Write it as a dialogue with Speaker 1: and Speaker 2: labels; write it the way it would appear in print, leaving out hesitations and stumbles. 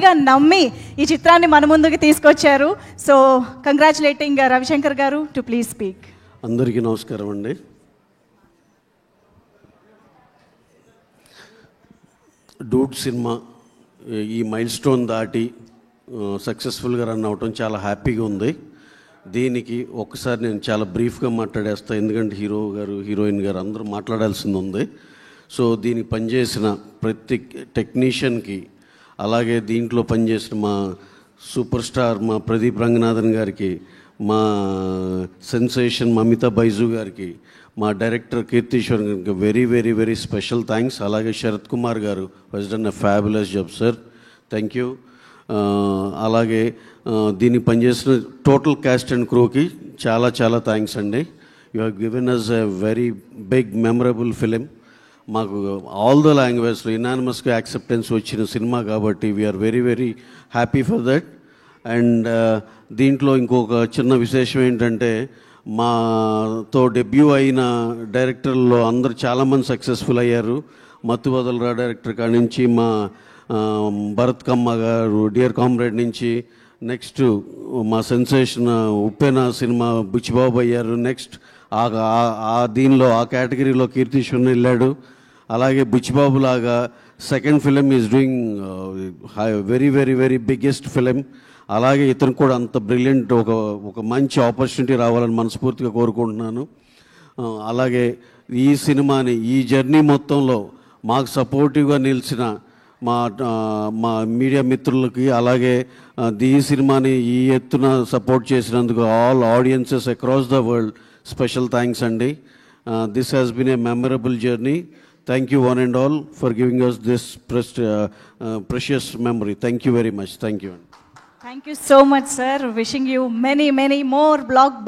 Speaker 1: గా నమ్మి ఈ చిత్రాన్ని మన ముందుకు తీసుకొచ్చారు. సో కంగ్రాచులేటింగ్ రవిశంకర్ గారు టు ప్లీజ్ స్పీక్.
Speaker 2: అందరికీ నమస్కారం అండి. డూడ్ సినిమా ఈ మైల్ స్టోన్ దాటి సక్సెస్ఫుల్గా రన్ అవటం చాలా హ్యాపీగా ఉంది. దీనికి ఒక్కసారి నేను చాలా బ్రీఫ్గా మాట్లాడేస్తాను, ఎందుకంటే హీరో గారు హీరోయిన్ గారు అందరూ మాట్లాడాల్సింది ఉంది. సో దీనికి పనిచేసిన ప్రతి టెక్నీషియన్కి, అలాగే దీంట్లో పనిచేసిన మా సూపర్ స్టార్ మా ప్రదీప్ రంగనాథన్ గారికి, మా సెన్సేషన్ మమితా బైజు గారికి, మా డైరెక్టర్ కీర్తీశ్వర్ గారికి very very very special thanks. అలాగే శరత్ కుమార్ గారు has done a fabulous job sir, thank you. అలాగే దీన్ని పనిచేసిన టోటల్ క్యాస్ట్ అండ్ క్రూకి చాలా చాలా థ్యాంక్స్ అండి. You have given us a very big memorable film. మాకు ఆల్ ద లాంగ్వేజ్లో ఇనానిమస్గా యాక్సెప్టెన్స్ వచ్చిన సినిమా కాబట్టి we are very very happy for that. And దీంట్లో ఇంకొక చిన్న విశేషం ఏంటంటే, మాతో డెబ్యూ అయిన డైరెక్టర్లో అందరు చాలామంది సక్సెస్ఫుల్ అయ్యారు. మత్తు వదలరా డైరెక్టర్ కాడి నుంచి, మా భరత్ కమ్మ గారు డియర్ కామ్రేడ్ నుంచి, నెక్స్ట్ మా సెన్సేషన్ ఉప్పెన సినిమా బుచ్చిబాబు అయ్యారు. నెక్స్ట్ దీనిలో ఆ కేటగిరీలో కీర్తీశ్వరన్ వెళ్ళాడు. అలాగే బుచ్చిబాబు లాగా second film is doing very very very biggest film. అలాగే ఇతను కూడా అంత బ్రిలియంట్ ఒక మంచి ఆపర్చునిటీ రావాలని మనస్ఫూర్తిగా కోరుకుంటున్నాను. అలాగే ఈ సినిమాని ఈ జర్నీ మొత్తంలో మాకు సపోర్టివ్గా నిలిచిన మా మీడియా మిత్రులకి, అలాగే ఈ సినిమాని ఈ ఎత్తున సపోర్ట్ చేసినందుకు all audiences across the world special thanks అండి. This has been a memorable journey. Thank you one and all for giving us this precious memory. Thank you very much. Thank you.
Speaker 1: Thank you so much, sir. Wishing you many more blockbusters.